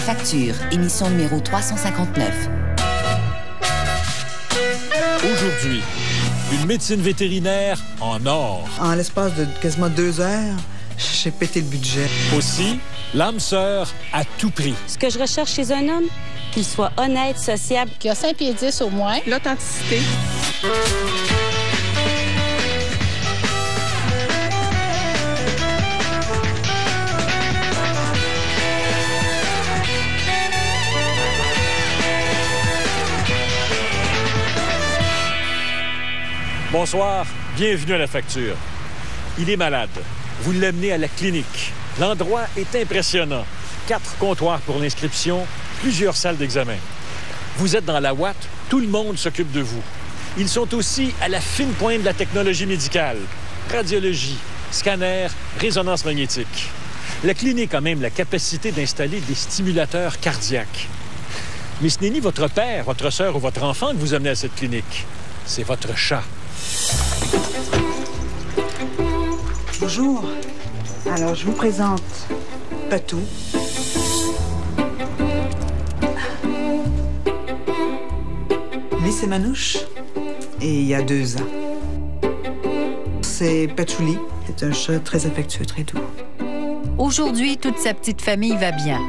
facture, émission numéro 359. Aujourd'hui, une médecine vétérinaire en or. En l'espace de quasiment 2 heures, j'ai pété le budget. Aussi, l'âme sœur à tout prix. Ce que je recherche chez un homme, qu'il soit honnête, sociable, qu'il a 5 pieds 10 au moins. L'authenticité. Bonsoir, bienvenue à La Facture. Il est malade. Vous l'amenez à la clinique. L'endroit est impressionnant. 4 comptoirs pour l'inscription, plusieurs salles d'examen. Vous êtes dans la ouate, tout le monde s'occupe de vous. Ils sont aussi à la fine pointe de la technologie médicale. Radiologie, scanner, résonance magnétique. La clinique a même la capacité d'installer des stimulateurs cardiaques. Mais ce n'est ni votre père, votre sœur ou votre enfant que vous amenez à cette clinique. C'est votre chat. Bonjour. Alors, je vous présente Patou. Lui, c'est Manouche. Et il y a 2 ans. C'est Patchouli. C'est un chat très affectueux, très doux. Aujourd'hui, toute sa petite famille va bien.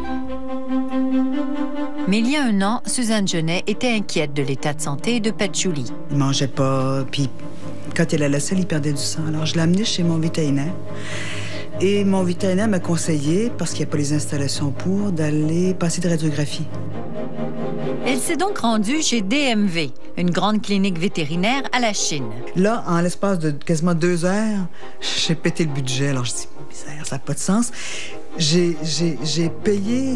Mais il y a 1 an, Suzanne Genet était inquiète de l'état de santé de Patchouli. Il mangeait pas, puis quand il allait à la selle, il perdait du sang. Alors, je l'ai amené chez mon vétérinaire. Et mon vétérinaire m'a conseillé, parce qu'il n'y a pas les installations pour, d'aller passer de radiographie. Elle s'est donc rendue chez DMV, une grande clinique vétérinaire à la Chine. Là, en l'espace de quasiment 2 heures, j'ai pété le budget. Alors, je dis, bizarre, ça n'a pas de sens. J'ai payé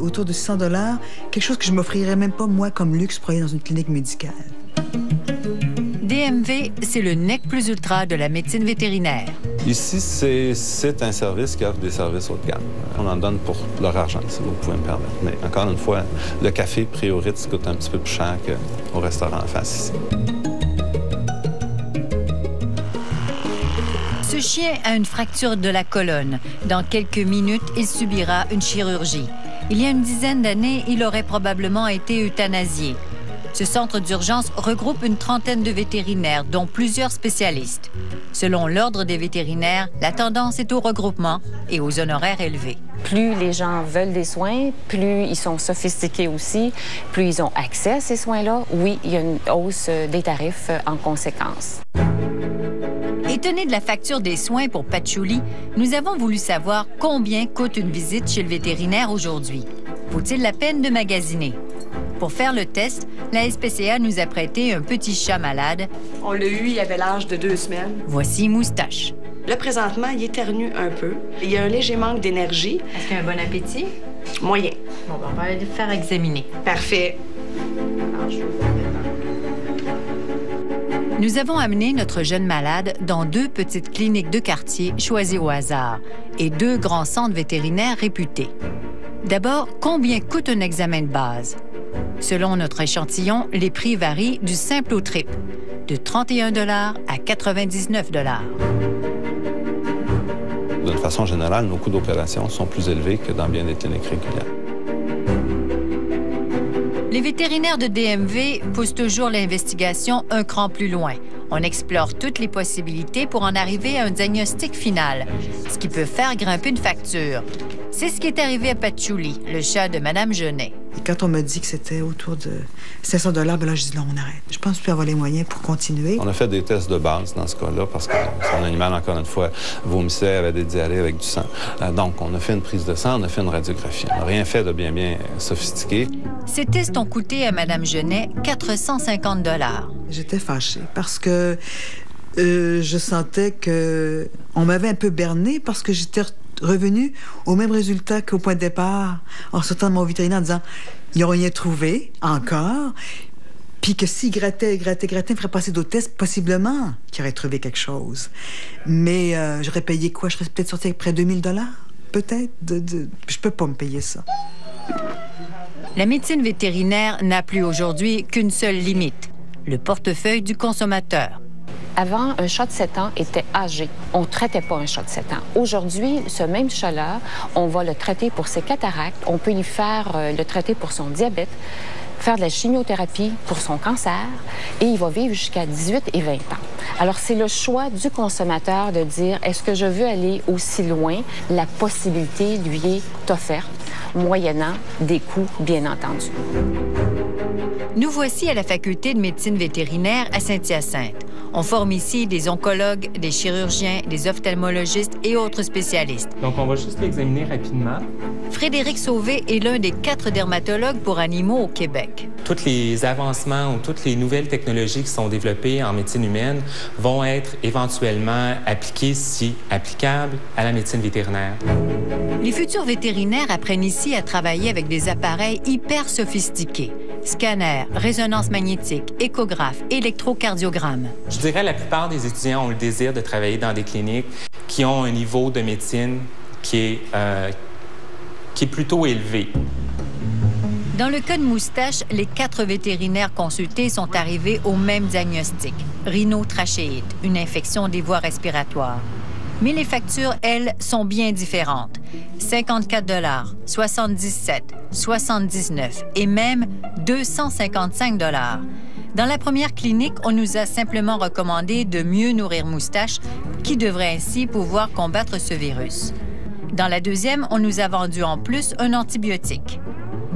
autour de 600 $, quelque chose que je m'offrirais même pas, moi, comme luxe, pour aller dans une clinique médicale. DMV, c'est le nec plus ultra de la médecine vétérinaire. Ici, c'est un service qui offre des services haut de gamme. On en donne pour leur argent, si vous pouvez me permettre. Mais encore une fois, le café Prioritz coûte un petit peu plus cher qu'au restaurant en face ici. Ce chien a une fracture de la colonne. Dans quelques minutes, il subira une chirurgie. Il y a une dizaine d'années, il aurait probablement été euthanasié. Ce centre d'urgence regroupe une trentaine de vétérinaires, dont plusieurs spécialistes. Selon l'Ordre des vétérinaires, la tendance est au regroupement et aux honoraires élevés. Plus les gens veulent des soins, plus ils sont sophistiqués aussi, plus ils ont accès à ces soins-là. Oui, il y a une hausse des tarifs en conséquence. Étonnés de la facture des soins pour Patchouli, nous avons voulu savoir combien coûte une visite chez le vétérinaire aujourd'hui. Vaut-il la peine de magasiner? Pour faire le test, la SPCA nous a prêté un petit chat malade. On l'a eu, il avait l'âge de 2 semaines. Voici Moustache. Là, présentement, il éternue un peu. Il y a un léger manque d'énergie. Est-ce qu'il a un bon appétit? Moyen. Bon, ben, on va aller le faire examiner. Parfait. Nous avons amené notre jeune malade dans 2 petites cliniques de quartier choisies au hasard et 2 grands centres vétérinaires réputés. D'abord, combien coûte un examen de base? Selon notre échantillon, les prix varient du simple au triple, de 31 $ à 99 $. D'une façon générale, nos coûts d'opération sont plus élevés que dans bien des cliniques régulières. Les vétérinaires de DMV poussent toujours l'investigation un cran plus loin. On explore toutes les possibilités pour en arriver à un diagnostic final, ce qui peut faire grimper une facture. C'est ce qui est arrivé à Patchouli, le chat de Mme Genet. Et quand on m'a dit que c'était autour de 500 $, ben là, je dis non, on arrête. Je pense plus avoir les moyens pour continuer. On a fait des tests de base dans ce cas-là parce que son animal, encore une fois, vomissait, avait des diarrhées avec du sang. Donc, on a fait une prise de sang, on a fait une radiographie. On n'a rien fait de bien sophistiqué. Ces tests ont coûté à Mme Genet 450 $. J'étais fâchée parce que je sentais que on m'avait un peu berné parce que j'étais revenu au même résultat qu'au point de départ en sortant de mon vétérinaire en disant ils n'ont rien trouvé encore, puis que s'ils grattaient, ils feraient passer d'autres tests, possiblement qu'ils auraient trouvé quelque chose. Mais j'aurais payé quoi? Je serais peut-être sorti avec près de 2000 $, peut-être. Je peux pas me payer ça. La médecine vétérinaire n'a plus aujourd'hui qu'une seule limite, le portefeuille du consommateur. Avant, un chat de 7 ans était âgé. On ne traitait pas un chat de 7 ans. Aujourd'hui, ce même chat-là, on va le traiter pour ses cataractes, on peut lui faire le traiter pour son diabète, faire de la chimiothérapie pour son cancer, et il va vivre jusqu'à 18 et 20 ans. Alors, c'est le choix du consommateur de dire, est-ce que je veux aller aussi loin? La possibilité lui est offerte, moyennant des coûts, bien entendu. Nous voici à la Faculté de médecine vétérinaire à Saint-Hyacinthe. On forme ici des oncologues, des chirurgiens, des ophtalmologistes et autres spécialistes. Donc, on va juste l'examiner rapidement. Frédéric Sauvé est l'un des 4 dermatologues pour animaux au Québec. Tous les avancements ou toutes les nouvelles technologies qui sont développées en médecine humaine vont être éventuellement appliquées, si applicables, à la médecine vétérinaire. Les futurs vétérinaires apprennent ici à travailler avec des appareils hyper sophistiqués. Scanners, résonance magnétique, échographe, électrocardiogramme. Je dirais que la plupart des étudiants ont le désir de travailler dans des cliniques qui ont un niveau de médecine qui est plutôt élevé. Dans le cas de Moustache, les 4 vétérinaires consultés sont arrivés au même diagnostic, rhinotrachéite, une infection des voies respiratoires. Mais les factures, elles, sont bien différentes. 54 $, 77, 79 et même 255 $. Dans la première clinique, on nous a simplement recommandé de mieux nourrir Moustache, qui devrait ainsi pouvoir combattre ce virus. Dans la deuxième, on nous a vendu en plus un antibiotique.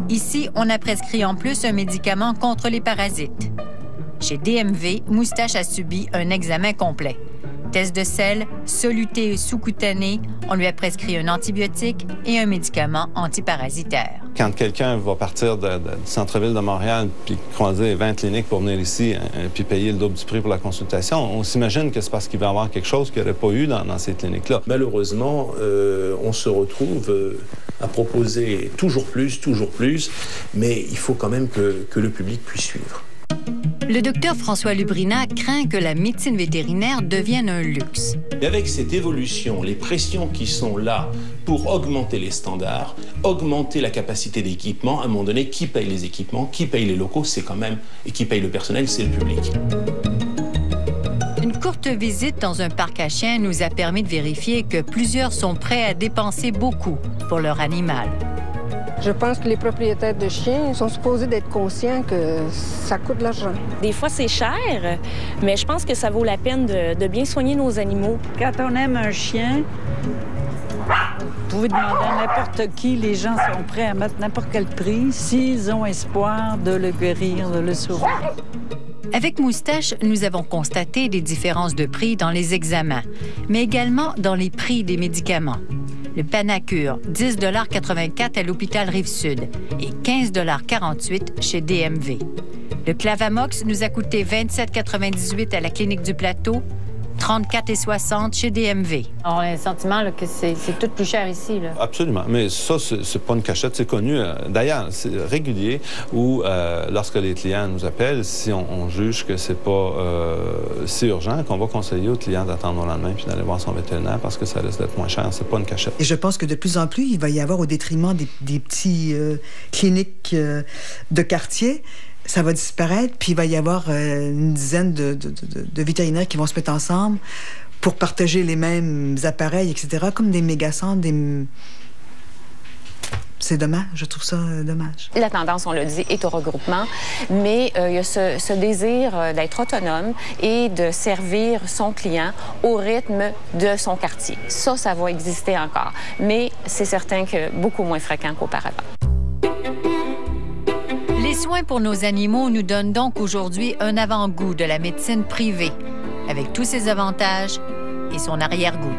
Ici, on a prescrit en plus un médicament contre les parasites. Chez DMV, Moustache a subi un examen complet. Test de sel, soluté sous-cutané, on lui a prescrit un antibiotique et un médicament antiparasitaire. Quand quelqu'un va partir du centre-ville de Montréal puis croiser 20 cliniques pour venir ici puis payer le double du prix pour la consultation, on s'imagine que c'est parce qu'il va y avoir quelque chose qu'il n'y aurait pas eu dans ces cliniques-là. Malheureusement, on se retrouve à proposer toujours plus, mais il faut quand même que le public puisse suivre. Le docteur François Lubrina craint que la médecine vétérinaire devienne un luxe. Et avec cette évolution, les pressions qui sont là pour augmenter les standards, augmenter la capacité d'équipement, à un moment donné, qui paye les équipements, qui paye les locaux, c'est quand même, et qui paye le personnel, c'est le public. Une courte visite dans un parc à chiens nous a permis de vérifier que plusieurs sont prêts à dépenser beaucoup pour leur animal. Je pense que les propriétaires de chiens sont supposés d'être conscients que ça coûte de l'argent. Des fois, c'est cher, mais je pense que ça vaut la peine de bien soigner nos animaux. Quand on aime un chien, vous pouvez demander à n'importe qui, les gens sont prêts à mettre n'importe quel prix s'ils ont espoir de le guérir, de le sauver. Avec Moustache, nous avons constaté des différences de prix dans les examens, mais également dans les prix des médicaments. Le Panacur, 10,84 $ à l'hôpital Rive-Sud et 15,48 $ chez DMV. Le Clavamox nous a coûté 27,98 $ à la clinique du Plateau, 34,60 $ chez DMV. On a le sentiment là, que c'est tout plus cher ici. Là. Absolument. Mais ça, c'est pas une cachette, c'est connu. D'ailleurs, c'est régulier où, lorsque les clients nous appellent, si on juge que c'est pas si urgent, qu'on va conseiller aux clients d'attendre au lendemain puis d'aller voir son vétérinaire parce que ça risque d'être moins cher. C'est pas une cachette. Et je pense que de plus en plus, il va y avoir, au détriment des petits cliniques de quartier, ça va disparaître, puis il va y avoir une dizaine de vétérinaires qui vont se mettre ensemble pour partager les mêmes appareils, etc., comme des méga-centres, C'est dommage, je trouve ça dommage. La tendance, on le dit, est au regroupement, mais il y a ce désir d'être autonome et de servir son client au rythme de son quartier. Ça va exister encore, mais c'est certain que beaucoup moins fréquent qu'auparavant. Les soins pour nos animaux nous donnent donc aujourd'hui un avant-goût de la médecine privée, avec tous ses avantages et son arrière-goût.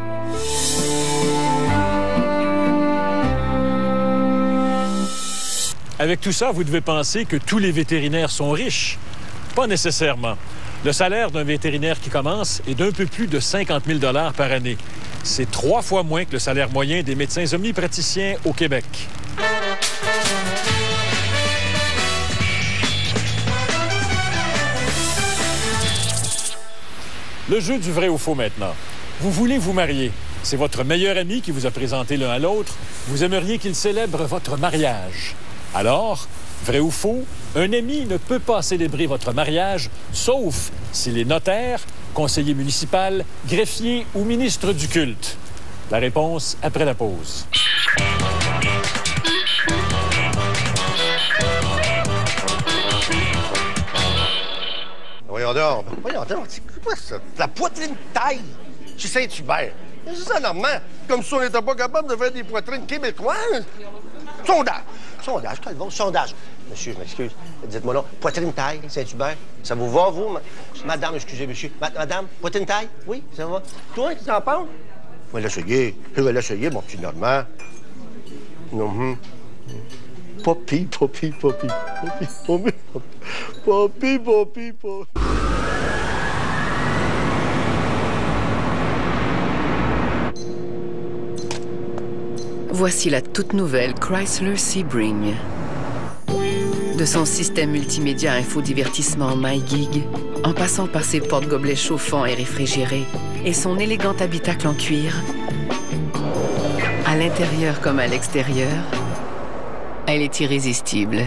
Avec tout ça, vous devez penser que tous les vétérinaires sont riches. Pas nécessairement. Le salaire d'un vétérinaire qui commence est d'un peu plus de 50 000 $ par année. C'est 3 fois moins que le salaire moyen des médecins omnipraticiens au Québec. Le jeu du vrai ou faux maintenant. Vous voulez vous marier. C'est votre meilleur ami qui vous a présenté l'un à l'autre. Vous aimeriez qu'il célèbre votre mariage. Alors, vrai ou faux, un ami ne peut pas célébrer votre mariage, sauf si les notaires conseiller municipal, greffier ou ministre du culte? La réponse après la pause. Voyons donc, c'est quoi ça? La poitrine taille chez Saint-Hubert. C'est ça, Normand. Comme si on n'était pas capable de faire des poitrines québécoises. Sondage, quel bon sondage. Monsieur, je m'excuse. Dites-moi non. Poitrine taille, Saint-Hubert. Ça vous va, vous? Madame, excusez, monsieur. Madame, poitrine taille? Oui, ça va. Toi, tu t'en penses? Je vais l'essayer, mon petit Normand. Poppy. Voici la toute nouvelle Chrysler Sebring. De son système multimédia infodivertissement MyGig, en passant par ses porte-gobelets chauffants et réfrigérés, et son élégant habitacle en cuir, à l'intérieur comme à l'extérieur, elle est irrésistible.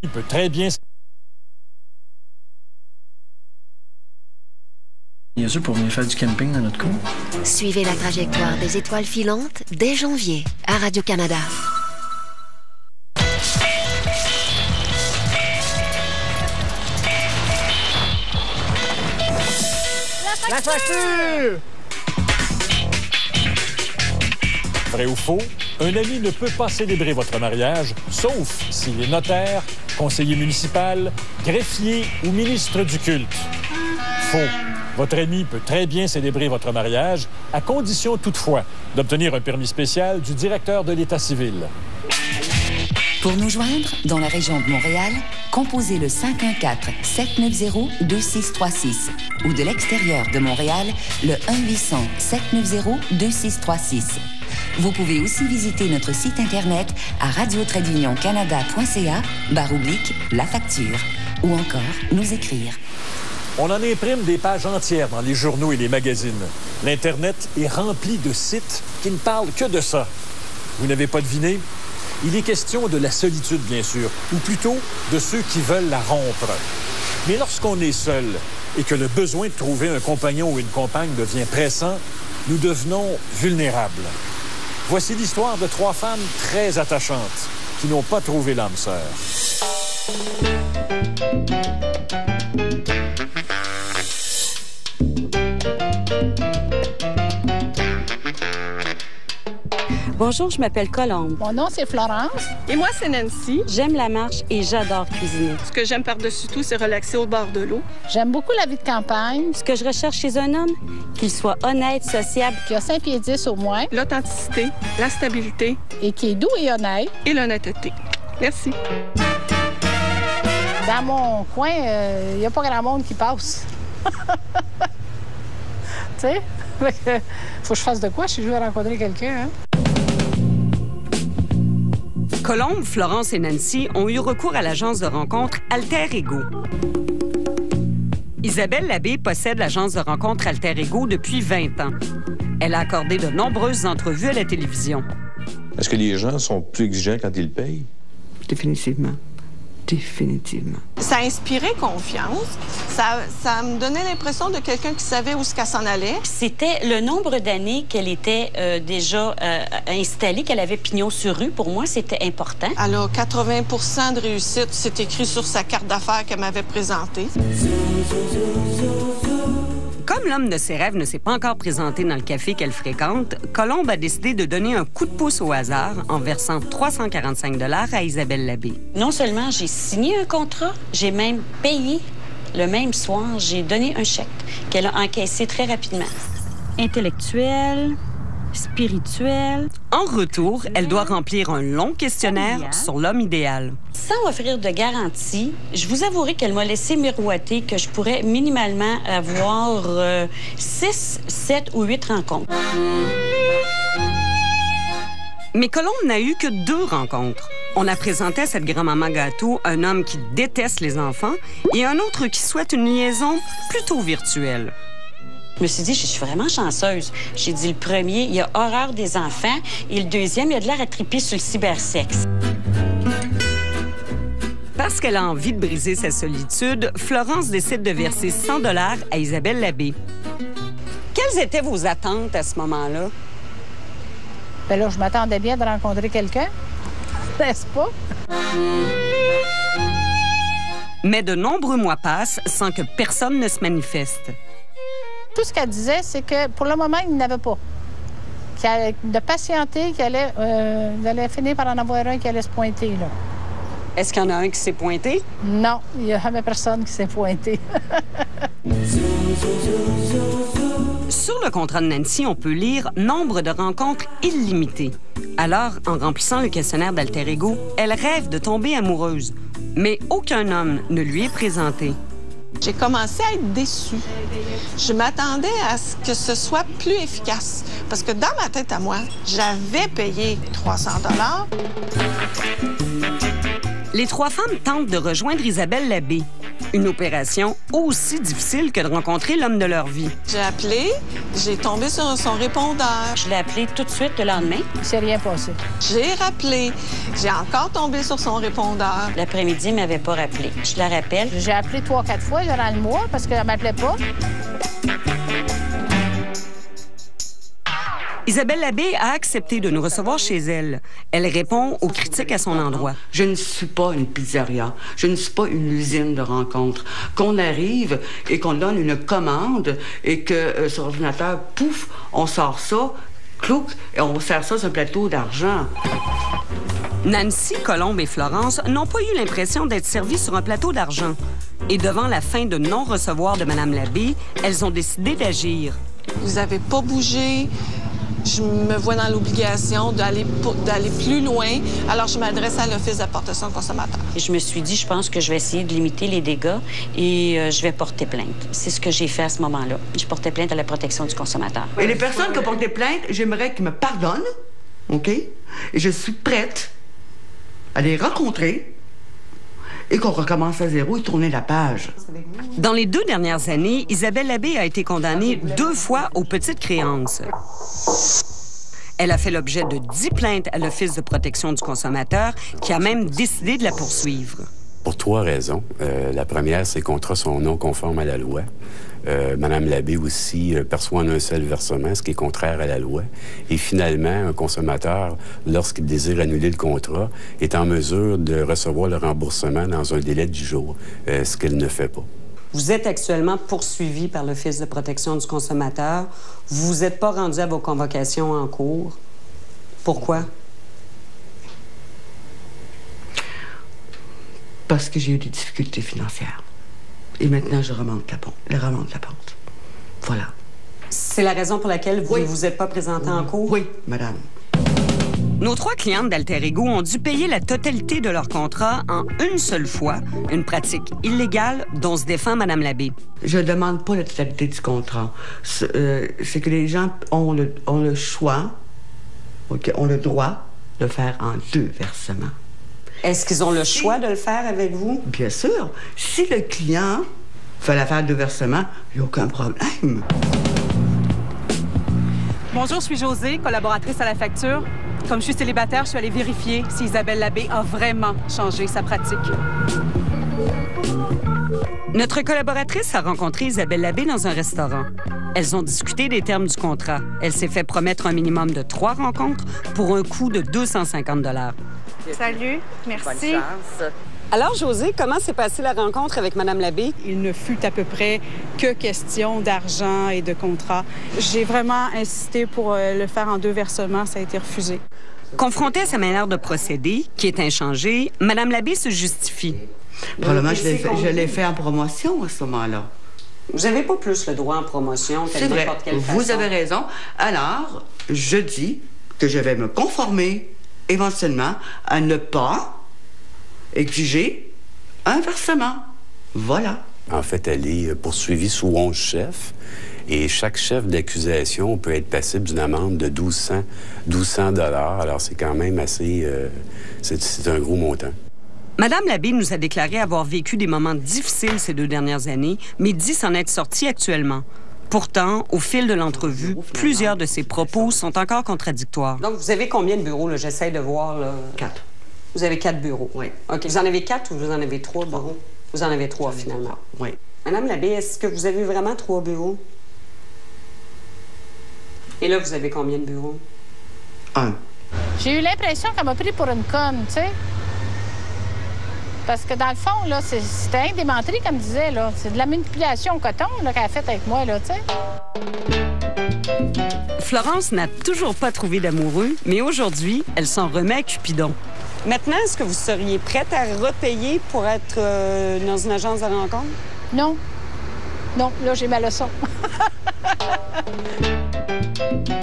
Il peut très bien... Bien sûr, pour venir faire du camping dans notre cour. Suivez la trajectoire des étoiles filantes dès janvier à Radio-Canada. La facture! Vrai ou faux, un ami ne peut pas célébrer votre mariage, sauf s'il est notaire, conseiller municipal, greffier ou ministre du culte. Faux. Votre ami peut très bien célébrer votre mariage, à condition toutefois d'obtenir un permis spécial du directeur de l'État civil. Pour nous joindre dans la région de Montréal, composez le 514-790-2636 ou de l'extérieur de Montréal, le 1-800-790-2636. Vous pouvez aussi visiter notre site Internet à radio-canada.ca/la facture ou encore nous écrire. On en imprime des pages entières dans les journaux et les magazines. L'Internet est rempli de sites qui ne parlent que de ça. Vous n'avez pas deviné? Il est question de la solitude, bien sûr, ou plutôt de ceux qui veulent la rompre. Mais lorsqu'on est seul et que le besoin de trouver un compagnon ou une compagne devient pressant, nous devenons vulnérables. Voici l'histoire de 3 femmes très attachantes qui n'ont pas trouvé l'âme sœur. Bonjour, je m'appelle Colombe. Mon nom, c'est Florence. Et moi, c'est Nancy. J'aime la marche et j'adore cuisiner. Ce que j'aime par-dessus tout, c'est relaxer au bord de l'eau. J'aime beaucoup la vie de campagne. Ce que je recherche chez un homme, qu'il soit honnête, sociable, qui a 5 pieds 10 au moins. L'authenticité, la stabilité. Et qui est doux et honnête. Et l'honnêteté. Merci. Dans mon coin, il n'y a pas grand monde qui passe. Tu sais? Faut que je fasse de quoi si je veux rencontrer quelqu'un, hein? Colombe, Florence et Nancy ont eu recours à l'agence de rencontre Alter Ego. Isabelle Labbé possède l'agence de rencontre Alter Ego depuis 20 ans. Elle a accordé de nombreuses entrevues à la télévision. Est-ce que les gens sont plus exigeants quand ils payent? Définitivement. Définitivement. Ça inspirait confiance. Ça me donnait l'impression de quelqu'un qui savait où qu'elle s'en allait. C'était le nombre d'années qu'elle était déjà installée, qu'elle avait pignon sur rue. Pour moi, c'était important. Elle a 80 % de réussite. C'est écrit sur sa carte d'affaires qu'elle m'avait présentée. Comme l'homme de ses rêves ne s'est pas encore présenté dans le café qu'elle fréquente, Colombe a décidé de donner un coup de pouce au hasard en versant 345 $ à Isabelle Labbé. Non seulement j'ai signé un contrat, j'ai même payé le même soir. J'ai donné un chèque qu'elle a encaissé très rapidement. Intellectuel, spirituel. En retour, elle doit remplir un long questionnaire sur l'homme idéal. Sans offrir de garantie, je vous avouerai qu'elle m'a laissé miroiter que je pourrais minimalement avoir 6, 7 ou 8 rencontres. Mais Colombe n'a eu que 2 rencontres. On a présenté à cette grand-maman gâteau un homme qui déteste les enfants et un autre qui souhaite une liaison plutôt virtuelle. Je me suis dit, je suis vraiment chanceuse. J'ai dit, le premier, il y a horreur des enfants. Et le deuxième, il a de l'air à triper sur le cybersexe. Parce qu'elle a envie de briser sa solitude, Florence décide de verser 100 $ à Isabelle Labbé. Quelles étaient vos attentes à ce moment-là? Bien là, je m'attendais bien de rencontrer quelqu'un, n'est-ce pas? Mais de nombreux mois passent sans que personne ne se manifeste. Tout ce qu'elle disait, c'est que pour le moment, il n'avait pas. De patienter, qu'il allait finir par en avoir un qui allait se pointer, là. Est-ce qu'il y en a un qui s'est pointé? Non, il n'y a jamais personne qui s'est pointé. Sur le contrat de Nancy, on peut lire « Nombre de rencontres illimitées ». Alors, en remplissant le questionnaire d'Alter Ego, elle rêve de tomber amoureuse. Mais aucun homme ne lui est présenté. J'ai commencé à être déçue. Je m'attendais à ce que ce soit plus efficace. Parce que dans ma tête à moi, j'avais payé 300 $. Les trois femmes tentent de rejoindre Isabelle Labbé. Une opération aussi difficile que de rencontrer l'homme de leur vie. J'ai appelé, j'ai tombé sur son répondeur. Je l'ai appelé tout de suite le lendemain. Il s'est rien passé. J'ai rappelé, j'ai encore tombé sur son répondeur. L'après-midi, il ne m'avait pas rappelé. Je la rappelle. J'ai appelé 3 ou 4 fois durant le mois parce qu'elle ne m'appelait pas. Isabelle Labbé a accepté de nous recevoir chez elle. Elle répond aux critiques à son endroit. Je ne suis pas une pizzeria. Je ne suis pas une usine de rencontres. Qu'on arrive et qu'on donne une commande et que sur l'ordinateur, pouf, on sort ça, clouc, et on sert ça sur un plateau d'argent. Nancy, Colombe et Florence n'ont pas eu l'impression d'être servies sur un plateau d'argent. Et devant la fin de non-recevoir de Mme Labbé, elles ont décidé d'agir. Vous n'avez pas bougé. Je me vois dans l'obligation d'aller plus loin. Alors, je m'adresse à l'Office de la protection du consommateur. Et je me suis dit, je pense que je vais essayer de limiter les dégâts et je vais porter plainte. C'est ce que j'ai fait à ce moment-là. Je portais plainte à la protection du consommateur. Et les personnes qui ont porté plainte, j'aimerais qu'ils me pardonnent, OK? Et je suis prête à les rencontrer et qu'on recommence à zéro et tourner la page. Dans les 2 dernières années, Isabelle Labbé a été condamnée 2 fois aux petites créances. Elle a fait l'objet de 10 plaintes à l'Office de protection du consommateur, qui a même décidé de la poursuivre. Pour 3 raisons. La première, ces contrats sont non conformes à la loi. Mme Labbé aussi perçoit un seul versement, ce qui est contraire à la loi. Et finalement, un consommateur, lorsqu'il désire annuler le contrat, est en mesure de recevoir le remboursement dans un délai de 10 jours, ce qu'elle ne fait pas. Vous êtes actuellement poursuivi par l'Office de protection du consommateur. Vous vous êtes pas rendu à vos convocations en cours. Pourquoi? Parce que j'ai eu des difficultés financières. Et maintenant, je remonte la pente. Voilà. C'est la raison pour laquelle vous ne vous êtes pas présenté en cours? Oui, madame. Nos 3 clientes d'Alter Ego ont dû payer la totalité de leur contrat en une seule fois, une pratique illégale dont se défend Mme Labbé. Je ne demande pas la totalité du contrat. C'est que les gens ont le choix, okay, ont le droit de faire en 2 versements. Est-ce qu'ils ont le choix de le faire avec vous? Bien sûr. Si le client fait l'affaire de versement, il n'y a aucun problème. Bonjour, je suis Josée, collaboratrice à la facture. Comme je suis célibataire, je suis allée vérifier si Isabelle Labbé a vraiment changé sa pratique. Notre collaboratrice a rencontré Isabelle Labbé dans un restaurant. Elles ont discuté des termes du contrat. Elle s'est fait promettre un minimum de 3 rencontres pour un coût de 250 $. Salut, merci. Bonne chance. Alors, Josée, comment s'est passée la rencontre avec Mme Labbé? Il ne fut à peu près que question d'argent et de contrat. J'ai vraiment insisté pour le faire en 2 versements. Ça a été refusé. Confrontée à sa manière de procéder, qui est inchangée, Mme Labbé se justifie. Probablement, je l'ai fait en promotion à ce moment-là. Vous n'avez pas plus le droit en promotion que n'importe quelle façon. Vous avez raison. Alors, je dis que je vais me conformer éventuellement à ne pas exiger un versement. Voilà. En fait, elle est poursuivie sous 11 chefs. Et chaque chef d'accusation peut être passible d'une amende de 1200 $. Alors, c'est quand même assez... c'est un gros montant. Madame Labbé nous a déclaré avoir vécu des moments difficiles ces 2 dernières années, mais dit s'en être sortie actuellement. Pourtant, au fil de l'entrevue, plusieurs de ses propos sont encore contradictoires. Donc, vous avez combien de bureaux, là? J'essaie de voir, là. 4. Vous avez 4 bureaux? Oui. OK. Vous en avez 4 ou vous en avez 3 bureaux? Vous en avez 3, finalement. Oui. Madame Labbé, est-ce que vous avez vraiment 3 bureaux? Et là, vous avez combien de bureaux? 1. J'ai eu l'impression qu'elle m'a pris pour une conne, tu sais. Parce que dans le fond, là, c'était un des menteries, comme je disais, là. C'est de la manipulation au coton, là, qu'elle a faite avec moi, là, tu sais. Florence n'a toujours pas trouvé d'amoureux, mais aujourd'hui, elle s'en remet à Cupidon. Maintenant, est-ce que vous seriez prête à repayer pour être dans une agence de rencontre? Non. Non, là, j'ai ma leçon.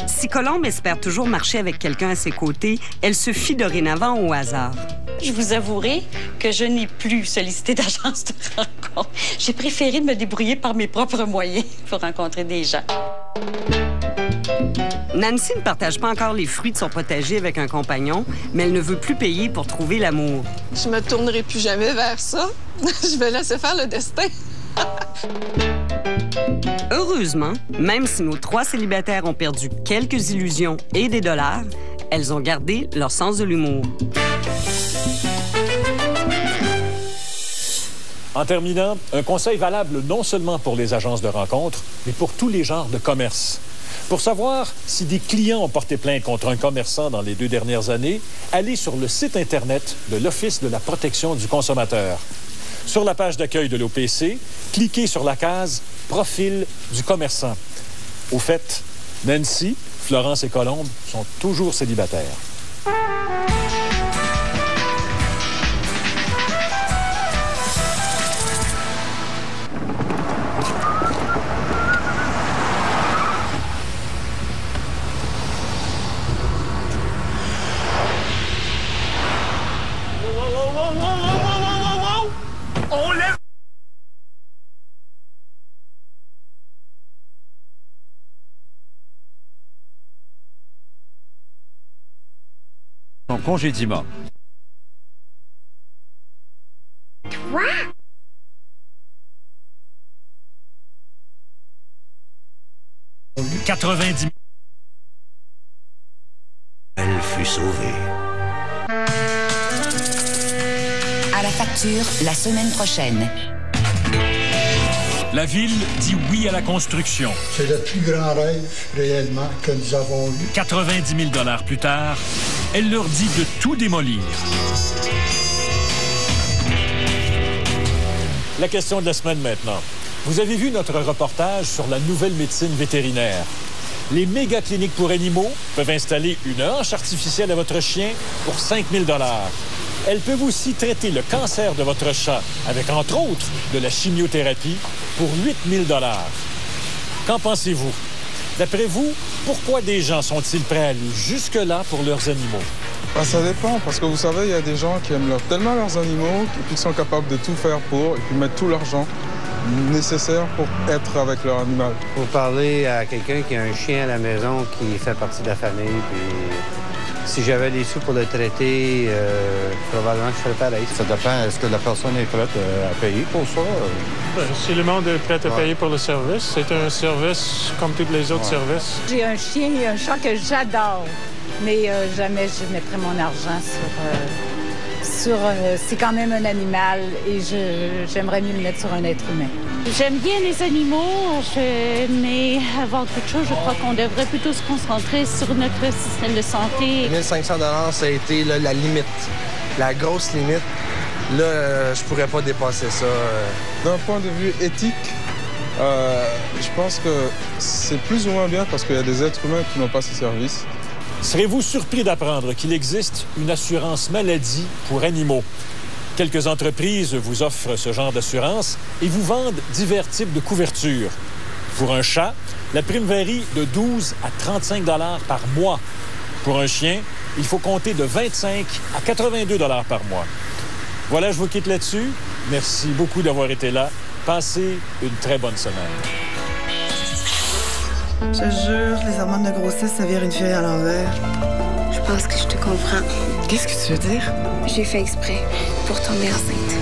Si Colombe espère toujours marcher avec quelqu'un à ses côtés, elle se fie dorénavant au hasard. Je vous avouerai que je n'ai plus sollicité d'agence de rencontre. J'ai préféré me débrouiller par mes propres moyens pour rencontrer des gens. Nancy ne partage pas encore les fruits de son potager avec un compagnon, mais elle ne veut plus payer pour trouver l'amour. Je me tournerai plus jamais vers ça. Je vais laisser faire le destin. Heureusement, même si nos 3 célibataires ont perdu quelques illusions et des dollars, elles ont gardé leur sens de l'humour. En terminant, un conseil valable non seulement pour les agences de rencontres, mais pour tous les genres de commerce. Pour savoir si des clients ont porté plainte contre un commerçant dans les 2 dernières années, allez sur le site Internet de l'Office de la protection du consommateur. Sur la page d'accueil de l'OPC, cliquez sur la case « Profil du commerçant ». Au fait, Nancy, Florence et Colombe sont toujours célibataires. En congédiement. Quoi? « 90 000. » Elle fut sauvée. À la facture, la semaine prochaine. La ville dit oui à la construction. C'est le plus grand rêve, réellement, que nous avons eu. 90 000 $ plus tard, elle leur dit de tout démolir. La question de la semaine maintenant. Vous avez vu notre reportage sur la nouvelle médecine vétérinaire. Les méga cliniques pour animaux peuvent installer une hanche artificielle à votre chien pour 5 000 $. Elles peuvent aussi traiter le cancer de votre chat avec, entre autres, de la chimiothérapie pour 8 000 $. Qu'en pensez-vous? D'après vous, pourquoi des gens sont-ils prêts à aller jusque-là pour leurs animaux? Ben, ça dépend, parce que vous savez, il y a des gens qui aiment tellement leurs animaux et puis qui sont capables de tout faire pour et puis mettre tout l'argent nécessaire pour être avec leur animal. Vous parlez à quelqu'un qui a un chien à la maison qui fait partie de la famille, puis si j'avais des sous pour le traiter, probablement que je ferais pareil. Ça dépend, est-ce que la personne est prête à payer pour ça? Si le monde est prêt à payer pour le service, c'est un service comme tous les autres services. J'ai un chien et un chat que j'adore, mais jamais je mettrais mon argent sur c'est quand même un animal et j'aimerais mieux le mettre sur un être humain. J'aime bien les animaux, mais avant toute chose, je crois qu'on devrait plutôt se concentrer sur notre système de santé. 1 500 $, ça a été là, la limite, la grosse limite. Là, je pourrais pas dépasser ça. D'un point de vue éthique, je pense que c'est plus ou moins bien parce qu'il y a des êtres humains qui n'ont pas ces services. Serez-vous surpris d'apprendre qu'il existe une assurance maladie pour animaux? Quelques entreprises vous offrent ce genre d'assurance et vous vendent divers types de couvertures. Pour un chat, la prime varie de 12 à 35 $ par mois. Pour un chien, il faut compter de 25 à 82 $ par mois. Voilà, je vous quitte là-dessus. Merci beaucoup d'avoir été là. Passez une très bonne semaine. Je te jure, les hormones de grossesse, ça vire une fille à l'envers. Je pense que je te comprends. Qu'est-ce que tu veux dire? J'ai fait exprès pour tomber enceinte.